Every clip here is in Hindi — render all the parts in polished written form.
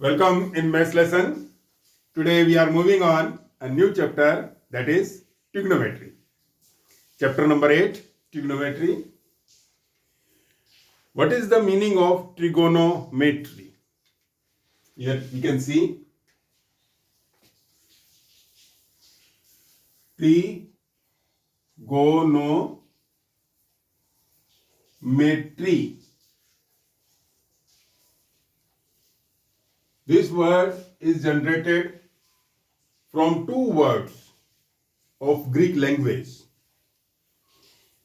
Welcome in maths lesson. Today we are moving on a new chapter, that is trigonometry. Chapter number 8, trigonometry. What is the meaning of trigonometry? Here we can see trigonometry. This word is generated from two words of Greek language.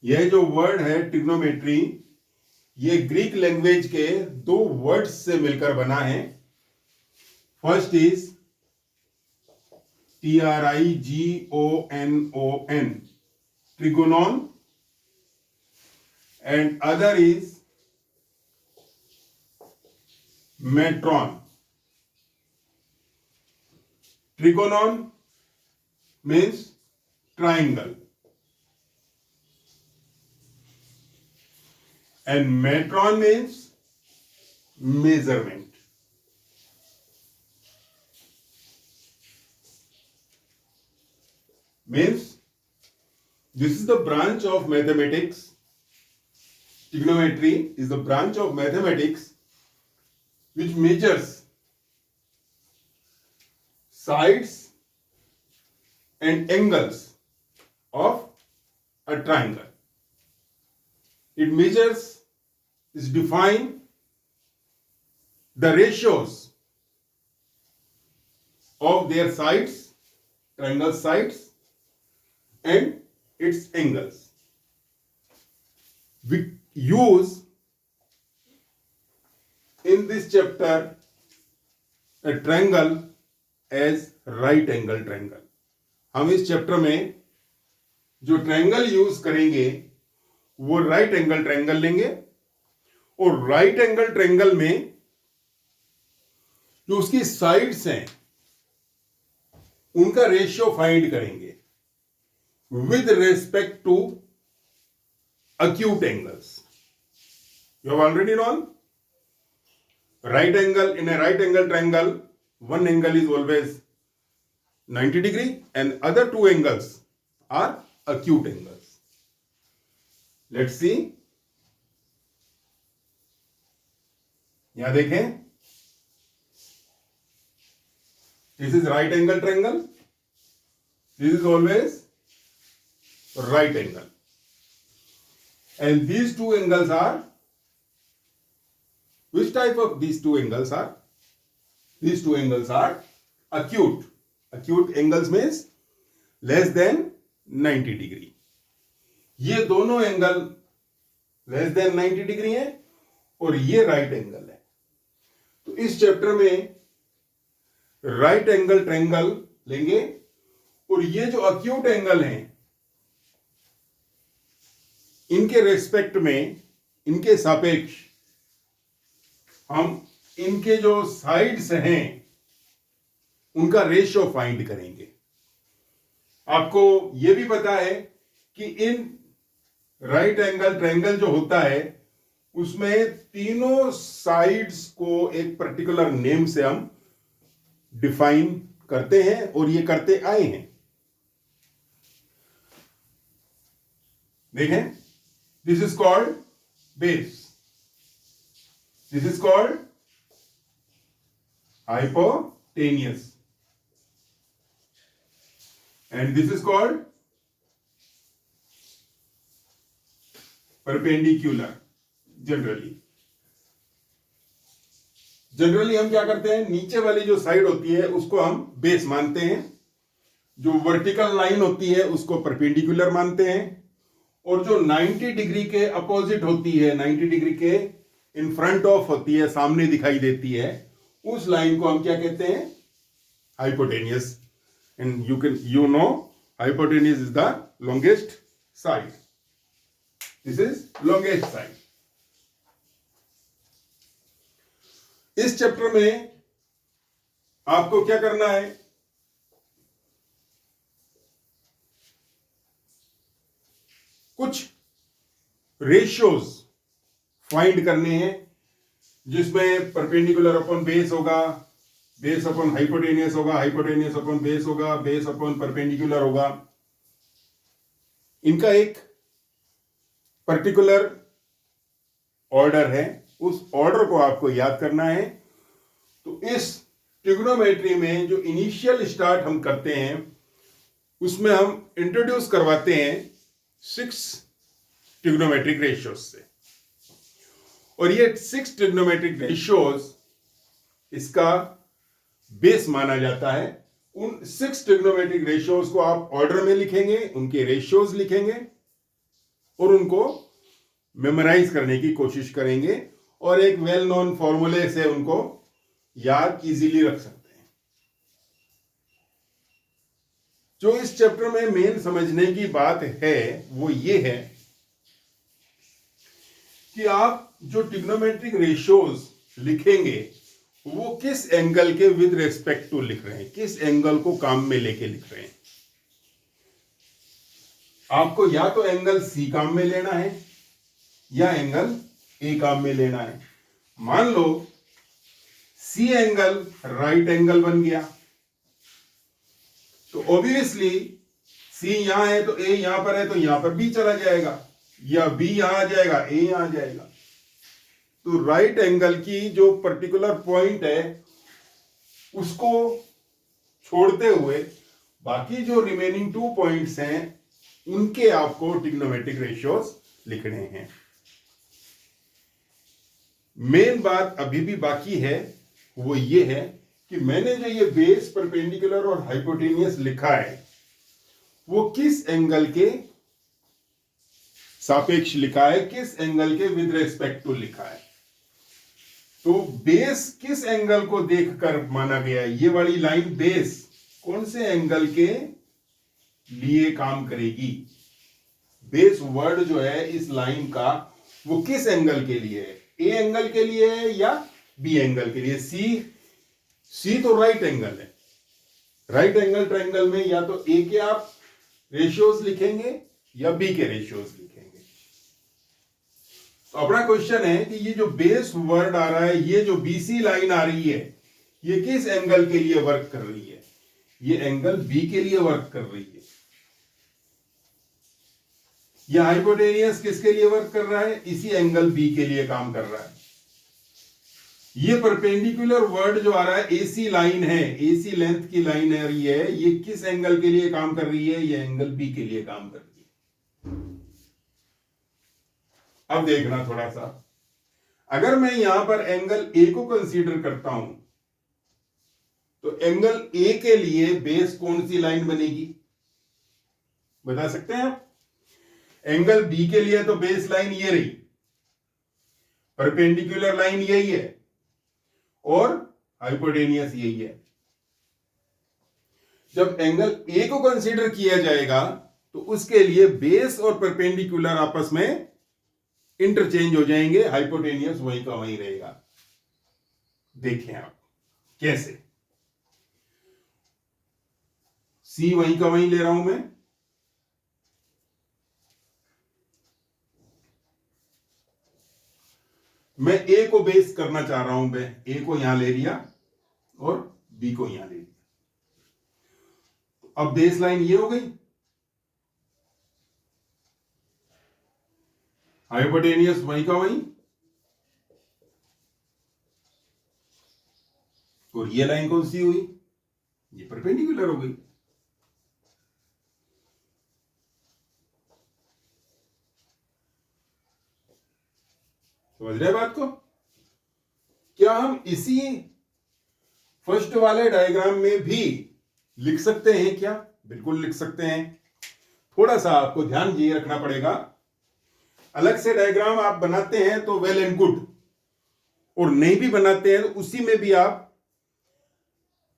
यह जो वर्ड है ट्रिग्नोमेट्री, ये ग्रीक लैंग्वेज के दो वर्ड्स से मिलकर बना है. First is trigonon, trigonon, and other is metron. Trigonon means triangle and metron means measurement. Means this is the branch of mathematics. Trigonometry is the branch of mathematics which measures sides and angles of a triangle. It measures, is define the ratios of their sides, triangle sides, and its angles. We use in this chapter a triangle as right angle triangle. हम इस चैप्टर में जो ट्रायंगल यूज करेंगे वो राइट एंगल ट्रायंगल लेंगे और राइट एंगल ट्रायंगल में जो उसकी साइड्स हैं उनका रेशियो फाइंड करेंगे with respect to acute angles. You have already known right angle. In a right angle triangle, one angle is always 90 degree and other two angles are acute angles. Let's see. यहां देखें, this is right angle triangle. This is always right angle, and these two angles are, which type of these two angles are? These two angles are acute. Acute angles means less than 90 degree. ये दोनों एंगल लेस देन 90 डिग्री है और ये राइट एंगल है. तो इस चैप्टर में राइट एंगल ट्रायंगल लेंगे और ये जो अक्यूट एंगल हैं इनके रेस्पेक्ट में, इनके सापेक्ष हम इनके जो साइड्स हैं उनका रेशियो फाइंड करेंगे. आपको यह भी पता है कि इन राइट एंगल ट्रायंगल जो होता है उसमें तीनों साइड्स को एक पर्टिकुलर नेम से हम डिफाइन करते हैं और ये करते आए हैं. देखें, this is called base, this is called hypotenuse, and this is called perpendicular. Generally हम क्या करते हैं, नीचे वाली जो साइड होती है उसको हम बेस मानते हैं, जो वर्टिकल लाइन होती है उसको परपेंडिकुलर मानते हैं और जो 90 डिग्री के अपोजिट होती है, 90 डिग्री के इन फ्रंट ऑफ होती है, सामने दिखाई देती है, उस लाइन को हम क्या कहते हैं, hypotenuse. And you know hypotenuse is the longest side. This is longest side. इस चैप्टर में आपको क्या करना है, कुछ रेशियोज फाइंड करने हैं जिसमें परपेंडिकुलर अपॉन बेस होगा, बेस अपॉन हाइपोटेनियस होगा, हाइपोटेनियस अपॉन बेस होगा, बेस अपॉन परपेंडिकुलर होगा। इनका एक पर्टिकुलर ऑर्डर है, उस ऑर्डर को आपको याद करना है। तो इस ट्रिग्नोमेट्री में जो इनिशियल स्टार्ट हम करते हैं उसमें हम इंट्रोड्यूस करवाते हैं 6 ट्रिग्नोमेट्रिक रेशियोज से, और ये 6 ट्रिग्नोमेट्रिक रेशियोज इसका बेस माना जाता है। उन 6 ट्रिग्नोमेट्रिक रेशियोज को आप ऑर्डर में लिखेंगे, उनके रेशियोज लिखेंगे और उनको मेमोराइज करने की कोशिश करेंगे, और एक वेल नोन फॉर्मूले से उनको याद इजीली रख सकते हैं। जो इस चैप्टर में मेन समझने की बात है वो ये है कि आप जो ट्रिग्नोमेट्रिक रेशियोज लिखेंगे वो किस एंगल के विद रेस्पेक्ट टू लिख रहे हैं, किस एंगल को काम में लेके लिख रहे हैं। आपको या तो एंगल सी काम में लेना है या एंगल ए काम में लेना है। मान लो सी एंगल राइट एंगल बन गया, तो ऑब्वियसली सी यहां है तो ए यहां पर है, तो यहां पर बी चला जाएगा, या बी यहां आ जाएगा, ए यहां आ जाएगा। तो राइट एंगल की जो पर्टिकुलर पॉइंट है उसको छोड़ते हुए बाकी जो रिमेनिंग 2 पॉइंट्स हैं उनके आपको ट्रिग्नोमेट्रिक रेशियोज लिखने हैं। मेन बात अभी भी बाकी है, वो ये है कि मैंने जो ये बेस, परपेंडिकुलर और हाइपोटेनियस लिखा है वो किस एंगल के सापेक्ष लिखा है, किस एंगल के विद रेस्पेक्ट टू लिखा है। तो बेस किस एंगल को देखकर माना गया है, ये वाली लाइन बेस कौन से एंगल के लिए काम करेगी। बेस वर्ड जो है इस लाइन का वो किस एंगल के लिए है, ए एंगल के लिए है या बी एंगल के लिए। सी तो राइट एंगल है, राइट एंगल ट्रायंगल में या तो ए के आप रेशियोज लिखेंगे या बी के रेशियोज लिखेंगे। तो अपना क्वेश्चन है कि ये जो बेस वर्ड आ रहा है, ये जो बीसी लाइन आ रही है, ये किस एंगल के लिए वर्क कर रही है। ये एंगल बी के लिए वर्क कर रही है। ये हाइपोटेनियस किसके लिए वर्क कर रहा है, इसी एंगल बी के लिए काम कर रहा है। ये परपेंडिकुलर वर्ड जो आ रहा है, एसी लाइन है, एसी लेंथ की लाइन आ रही है, ये किस एंगल के लिए काम कर रही है, ये एंगल बी के लिए काम कर रही है। अब देखना थोड़ा सा, अगर मैं यहां पर एंगल ए को कंसीडर करता हूं तो एंगल ए के लिए बेस कौन सी लाइन बनेगी, बता सकते हैं आप। एंगल बी के लिए तो बेस लाइन ये रही, परपेंडिकुलर लाइन यही है और हाइपोटेनियस यही है। जब एंगल ए को कंसीडर किया जाएगा तो उसके लिए बेस और परपेंडिकुलर आपस में इंटरचेंज हो जाएंगे, हाइपोटेनियस वहीं का वहीं रहेगा। देखें आप कैसे, सी वहीं का वहीं ले रहा हूं मैं ए को बेस करना चाह रहा हूं, मैं ए को यहां ले लिया और बी को यहां ले लिया। अब बेस लाइन ये हो गई, हाइपोटेनियस वहीं का वहीं, और ये लाइन कौन सी हुई, ये परपेंडिकुलर हो गई। समझ रहे बात को। क्या हम इसी फर्स्ट वाले डायग्राम में भी लिख सकते हैं क्या, बिल्कुल लिख सकते हैं। थोड़ा सा आपको ध्यान ये रखना पड़ेगा, अलग से डायग्राम आप बनाते हैं तो वेल एंड गुड, और नहीं भी बनाते हैं तो उसी में भी आप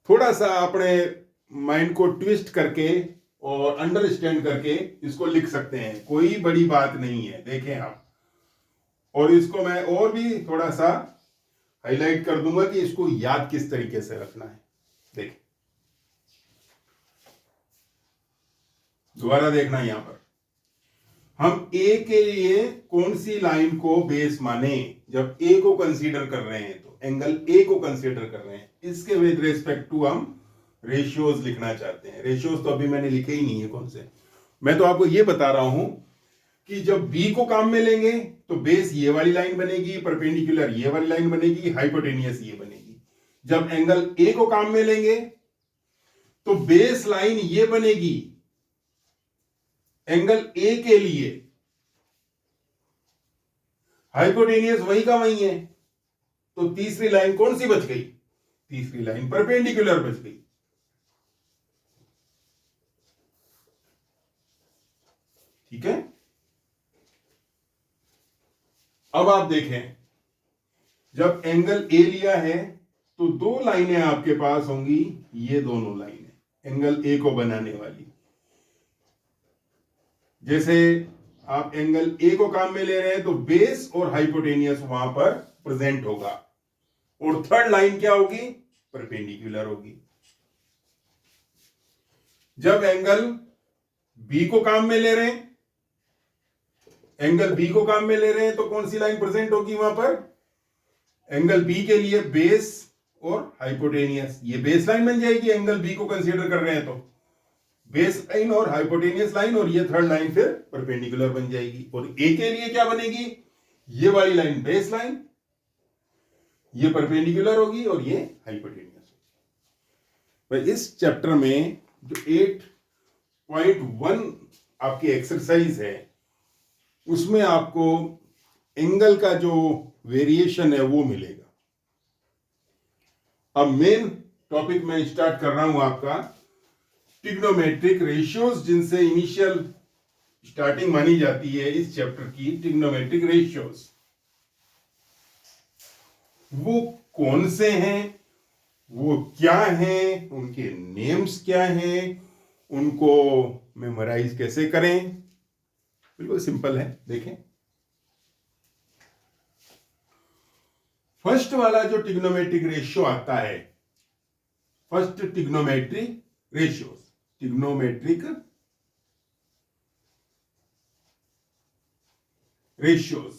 थोड़ा सा अपने माइंड को ट्विस्ट करके और अंडरस्टैंड करके इसको लिख सकते हैं, कोई बड़ी बात नहीं है। देखें आप, और इसको मैं और भी थोड़ा सा हाईलाइट कर दूंगा कि इसको याद किस तरीके से रखना है। देखें, दोबारा देखना यहां पर, हम ए के लिए कौन सी लाइन को बेस माने? जब ए को कंसीडर कर रहे हैं तो एंगल ए को कंसीडर कर रहे हैं, इसके विद रेस्पेक्ट टू हम रेशियोज लिखना चाहते हैं। रेशियोज तो अभी मैंने लिखे ही नहीं है कौन से, मैं तो आपको ये बता रहा हूं कि जब बी को काम में लेंगे तो बेस ये वाली लाइन बनेगी, परपेंडिकुलर ये वाली लाइन बनेगी, हाइपोटेनियस ये बनेगी। जब एंगल ए को काम में लेंगे तो बेस लाइन ये बनेगी एंगल ए के लिए, हाइपोटेनियस वही का वही है, तो तीसरी लाइन कौन सी बच गई? तीसरी लाइन परपेंडिकुलर बच गई। ठीक है, अब आप देखें, जब एंगल ए लिया है तो दो लाइनें आपके पास होंगी, ये दोनों लाइनें एंगल ए को बनाने वाली। जैसे आप एंगल ए को काम में ले रहे हैं तो बेस और हाइपोटेनियस वहां पर प्रेजेंट होगा, और थर्ड लाइन क्या होगी? परपेंडिकुलर होगी। जब एंगल बी को काम में ले रहे हैं, एंगल बी को काम में ले रहे हैं तो कौन सी लाइन प्रेजेंट होगी वहां पर? एंगल बी के लिए बेस और हाइपोटेनियस, ये बेस लाइन बन जाएगी एंगल बी को कंसीडर कर रहे हैं तो, बेस लाइन और हाइपोटेनियस लाइन, और ये थर्ड लाइन फिर परपेंडिकुलर बन जाएगी। और ए के लिए क्या बनेगी? ये वाली लाइन बेस लाइन, ये परपेंडिकुलर होगी और ये हाइपोटेनियस होगी। इस चैप्टर में जो 8.1 आपकी एक्सरसाइज है उसमें आपको एंगल का जो वेरिएशन है वो मिलेगा। अब मेन टॉपिक में स्टार्ट कर रहा हूं आपका ट्रिग्नोमेट्रिक रेशियोज, जिनसे इनिशियल स्टार्टिंग मानी जाती है इस चैप्टर की। ट्रिग्नोमेट्रिक रेशियोज वो कौन से हैं, वो क्या हैं, उनके नेम्स क्या हैं, उनको मेमोराइज कैसे करें? बिल्कुल सिंपल है, देखें। फर्स्ट वाला जो ट्रिग्नोमेट्रिक रेशियो आता है, first trigonometric ratios, trigonometric ratios,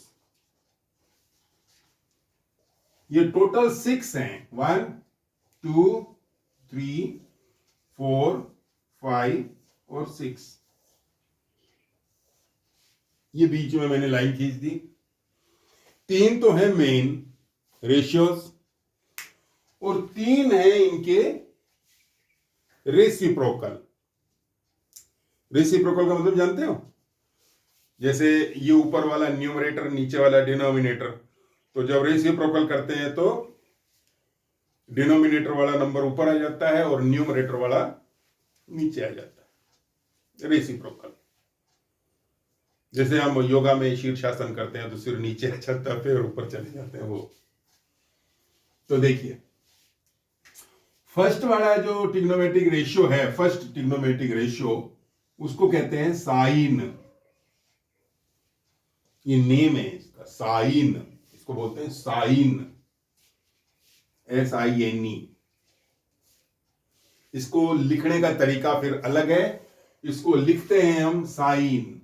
ये टोटल 6 हैं। 1 2 3 4 5 और 6, ये बीच में मैंने लाइन खींच दी। 3 तो है मेन रेशियोज और 3 है इनके रेसिप्रोकल। रेसिप्रोकल का मतलब जानते हो? जैसे ये ऊपर वाला न्यूमरेटर, नीचे वाला डिनोमिनेटर, तो जब रेसिप्रोकल करते हैं तो डिनोमिनेटर वाला नंबर ऊपर आ जाता है और न्यूमरेटर वाला नीचे आ जाता है। रेसिप्रोकल, जैसे हम योगा में शीर्षासन करते हैं तो सिर नीचे आ जाता है फिर ऊपर चले जाते हैं वो। तो देखिए, फर्स्ट वाला जो ट्रिग्नोमेट्रिक रेशियो है, फर्स्ट ट्रिग्नोमेट्रिक रेशियो, उसको कहते हैं साइन। ये नेम है इसका, साइन, इसको बोलते हैं साइन, SINE। इसको लिखने का तरीका फिर अलग है, इसको लिखते हैं हम साइन,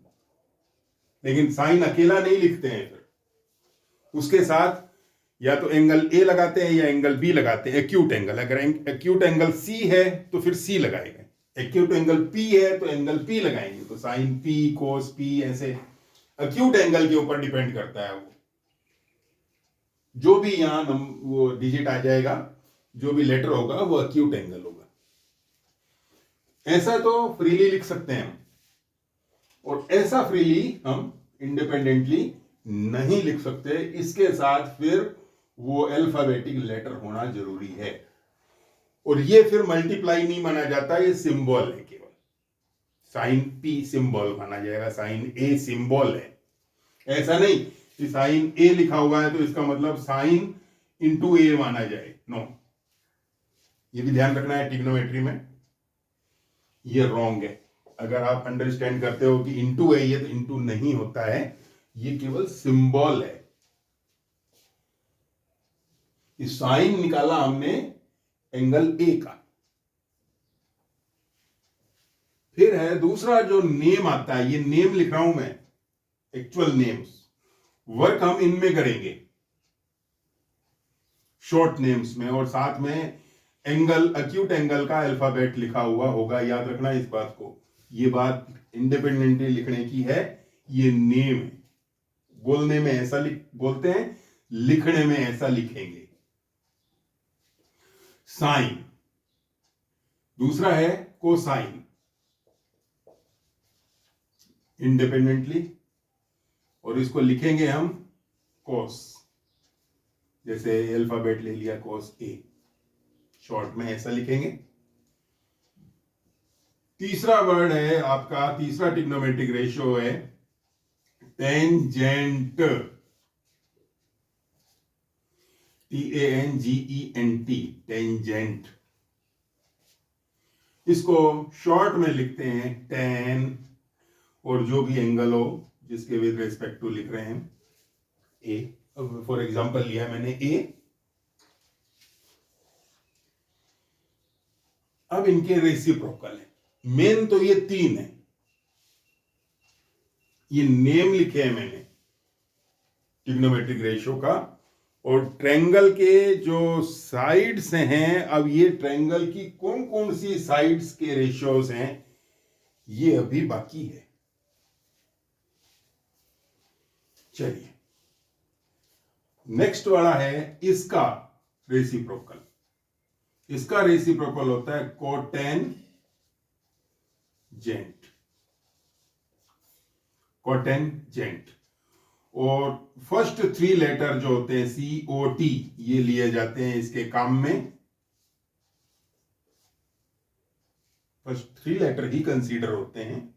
लेकिन साइन अकेला नहीं लिखते हैं, फिर उसके साथ या तो एंगल ए लगाते हैं या एंगल बी लगाते हैं। एक्यूट एंगल, अगर एक्यूट एंगल सी है तो फिर सी लगाएंगे, एक्यूट एंगल पी है तो एंगल पी लगाएंगे, तो साइन पी, कोस पी, ऐसे एक्यूट एंगल के ऊपर डिपेंड करता है वो। जो भी यहां वो डिजिट आ जाएगा, जो भी लेटर होगा वो एक्यूट एंगल होगा। ऐसा तो फ्रीली लिख सकते हैं हम, और ऐसा फ्रीली हम इंडिपेंडेंटली नहीं लिख सकते। इसके साथ फिर वो अल्फाबेटिक लेटर होना जरूरी है, और ये फिर मल्टीप्लाई नहीं माना जाता, ये सिंबल है केवल। साइन पी सिंबल माना जाएगा, साइन ए सिंबल है। ऐसा नहीं कि साइन ए लिखा हुआ है तो इसका मतलब साइन इंटू ए माना जाए, नो। ये भी ध्यान रखना है ट्रिग्नोमेट्री में, ये रॉन्ग है। अगर आप अंडरस्टैंड करते हो कि इंटू है ये, तो इंटू नहीं होता है, ये केवल सिंबल है। इस साइन निकाला हमने एंगल ए का। फिर है दूसरा जो नेम आता है, ये नेम लिख रहा हूं मैं, एक्चुअल नेम्स, वर्क हम इनमें करेंगे, शॉर्ट नेम्स में, और साथ में एंगल, अक्यूट एंगल का अल्फाबेट लिखा हुआ होगा। याद रखना इस बात को, ये बात इंडिपेंडेंटली लिखने की है। ये नेम है, बोलने में ऐसा बोलते हैं, लिखने में ऐसा लिखेंगे। साइन, दूसरा है कोसाइन, इंडिपेंडेंटली, और इसको लिखेंगे हम कोस, जैसे अल्फाबेट ले लिया कोस ए, शॉर्ट में ऐसा लिखेंगे। तीसरा वर्ड है आपका, तीसरा ट्रिग्नोमेट्रिक रेशियो है टेंजेंट, TANGENT, टेंजेंट। इसको शॉर्ट में लिखते हैं टेन, और जो भी एंगल हो जिसके विद रेस्पेक्ट टू लिख रहे हैं ए, फॉर एग्जांपल लिया मैंने ए। अब इनके रेसिप्रोकल है, मेन तो ये तीन है, ये नेम लिखे हैं मैंने ट्रिग्नोमेट्रिक रेशियो का, और ट्रायंगल के जो साइड्स हैं, अब ये ट्रायंगल की कौन कौन सी साइड्स के रेशियोज हैं ये अभी बाकी है। चलिए, नेक्स्ट वाला है इसका रेसिप्रोकल। इसका रेसिप्रोकल होता है कोटेंजेंट, कोटेंजेंट, और फर्स्ट थ्री लेटर जो होते हैं COT, ये लिए जाते हैं इसके काम में। फर्स्ट थ्री लेटर ही कंसीडर होते हैं।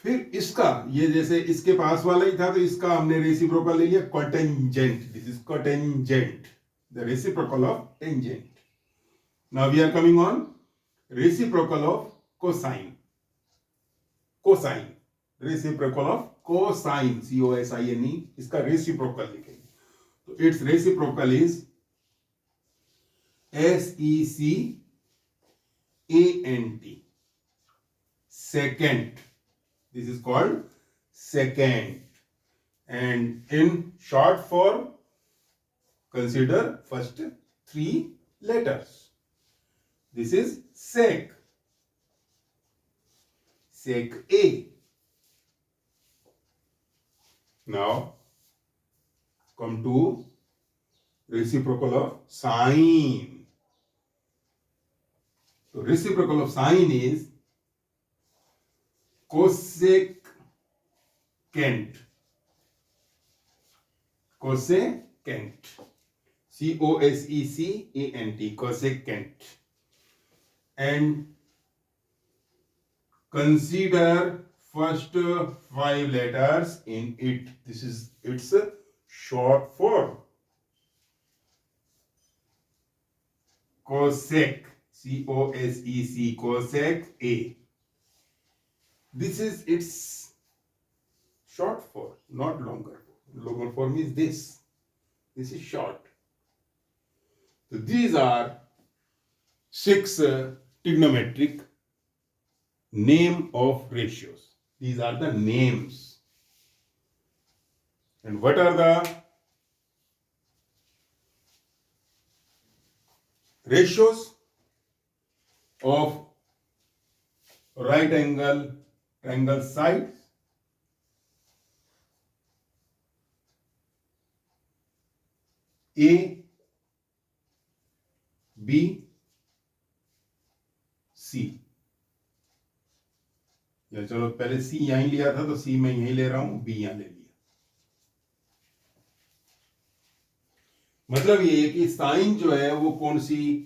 फिर इसका, ये जैसे इसके पास वाला ही था, तो इसका हमने रेसिप्रोकल ले लिया cotangent, this is cotangent, the reciprocal of tangent. Now we are coming on reciprocal of cosine, cosine, reciprocal of cosine, COSINE, इसका रेसिप्रोकल लिखेंगे, तो its reciprocal is SECANT, secant, this is called secant, and in short form consider first three letters, this is sec, sec A. Now come to reciprocal of sine. So reciprocal of sine is cosecant, cosecant, COSECANT, cosecant, and consider first five letters in it, this is its short form, cosec, COSEC, cosec A, this is its short form, not longer. Longer form is this is short. So these are 6 trigonometric name of ratios. These are the names. And what are the ratios of right angle triangle sides? A, B, C. या चलो पहले C यहीं लिया था, तो C मैं यहीं ले रहा हूं, B यहां ले लिया। मतलब ये कि साइन जो है वो कौन सी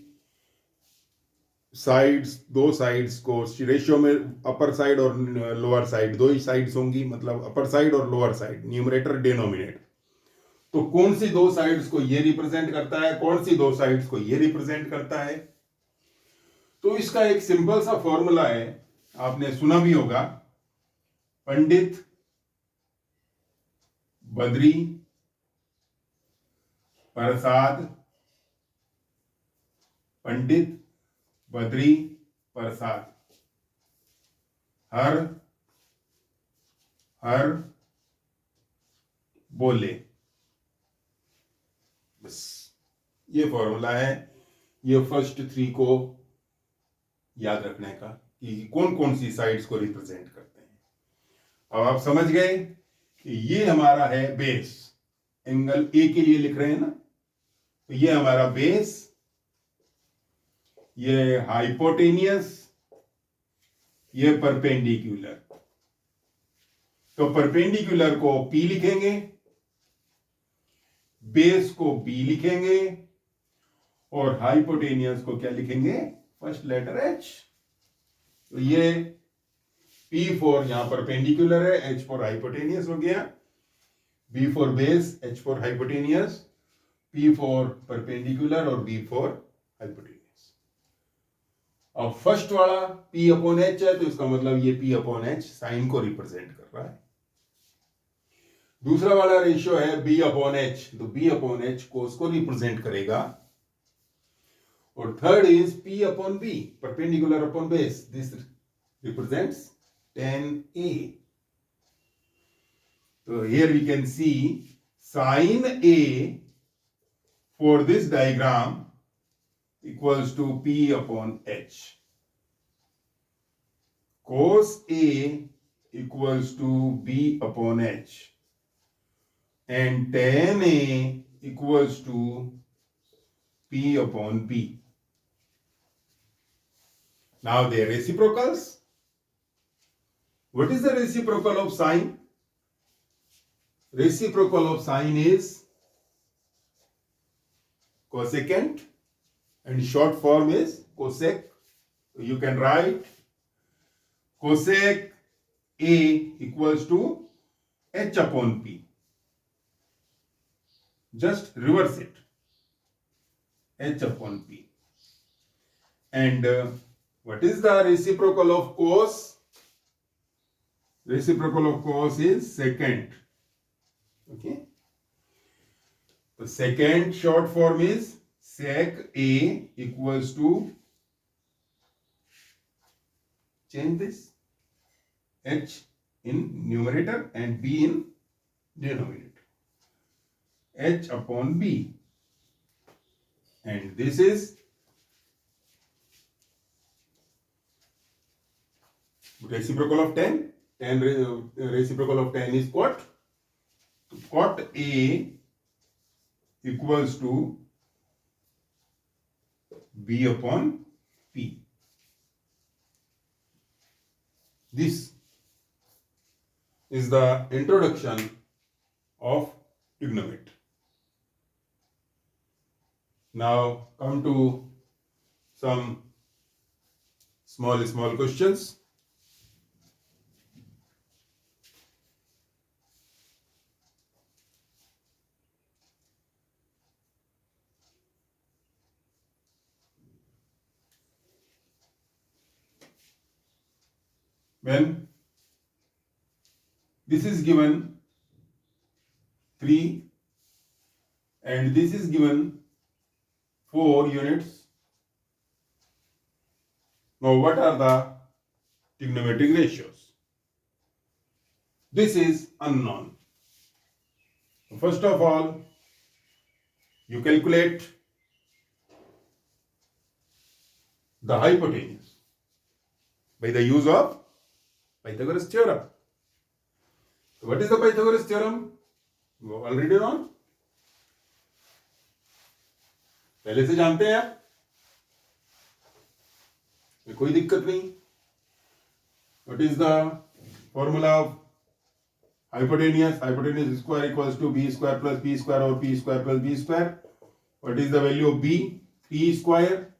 साइड्स, दो साइड्स को रेशियो में, अपर साइड और लोअर साइड, दो ही साइड्स होंगी, मतलब अपर साइड और लोअर साइड, न्यूमरेटर डिनोमिनेटर। तो कौन सी दो साइड्स को ये रिप्रेजेंट करता है, कौन सी दो साइड्स को ये रिप्रेजेंट करता है? तो इसका एक सिंपल सा फॉर्मूला है, आपने सुना भी होगा, पंडित बद्री प्रसाद, पंडित बद्री प्रसाद, हर हर बोले। बस ये फॉर्मूला है, ये फर्स्ट थ्री को याद रखने का कि कौन कौन सी साइड्स को रिप्रेजेंट करते हैं। अब आप समझ गए कि ये हमारा है बेस, एंगल ए के लिए लिख रहे हैं ना, तो ये हमारा बेस, ये हाइपोटेनियस, ये परपेंडिकुलर। तो परपेंडिकुलर को P लिखेंगे, बेस को B लिखेंगे, और हाइपोटेनियस को क्या लिखेंगे, फर्स्ट लेटर H। तो ये P फॉर यहां परपेंडिकुलर है, H फॉर हाइपोटेनियस हो गया, B for base, H for hypotenuse, P for perpendicular और B फॉर हाइपोटेनियस। अब फर्स्ट वाला P अपॉन H है, तो इसका मतलब ये P अपॉन H साइन को रिप्रेजेंट कर रहा है। दूसरा वाला रेशियो है B अपॉन H, तो B अपॉन H कोस को रिप्रेजेंट करेगा। और third is P upon B, perpendicular upon base, this represents tan A। तो here we can see sin A for this diagram equals to P upon H. Cos A equals to B upon H. And tan A equals to P upon B. Now they are reciprocals. What is the reciprocal of sine? Reciprocal of sine is cosecant, and short form is cosec. You can write cosec A equals to H upon P. Just reverse it, H upon P. And what is the reciprocal of cos? Reciprocal of cos is secant. Okay. The secant short form is sec A equals to, change this, H in numerator and B in denominator, H upon B. And this is reciprocal of tan. Tan reciprocal of tan is cot. Cot A equals to B upon P. This is the introduction of trigonometry. Now come to some small questions. When this is given 3 and this is given 4 units, now what are the trigonometric ratios? This is unknown. First of all, you calculate the hypotenuse by the use of Pythagoras theorem. So what is the Pythagoras theorem? We already know. पहले से जानते हैं आप, कोई दिक्कत नहीं. What is the formula of hypotenuse? Hypotenuse square equals to b square plus p square or p square plus b square. What is the value of b? 3 square.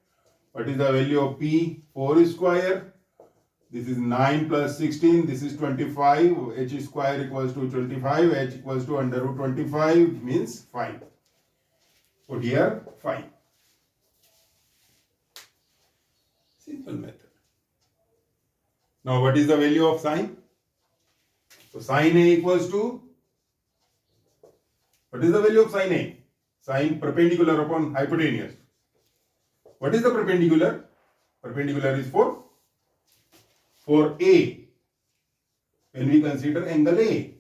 What is the value of p? 4 square. This is 9 plus 16. This is 25. H square equals to 25. H equals to under root 25 means 5. Put here 5. Simple method. Now what is the value of sine? So sine A equals to, what is the value of sine A? Sine perpendicular upon hypotenuse. What is the perpendicular? Perpendicular is for A. when we consider angle A.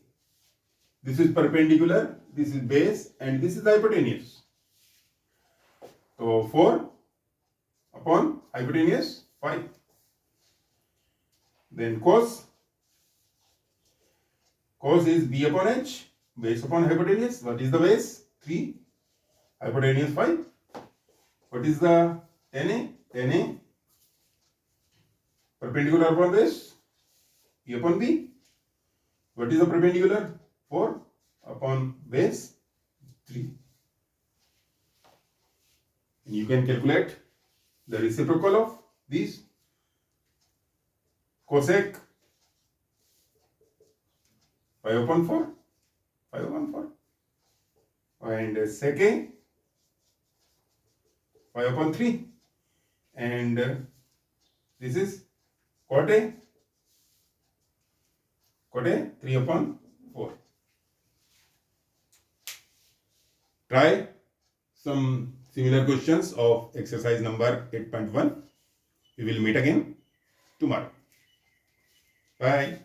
This is perpendicular, this is base, and this is hypotenuse. So 4 upon hypotenuse 5. Then cos is B upon H, base upon hypotenuse. What is the base? 3. Hypotenuse 5. What is the tan A? Tan A perpendicular upon base, B upon B. What is the perpendicular? 4 upon base, 3. And you can calculate the reciprocal of these. Cosec 5 upon 4, 5 upon 4. And sec A 5 upon 3. And this is cot A 3 upon 4. Try some similar questions of exercise number 8.1. We will meet again tomorrow. Bye.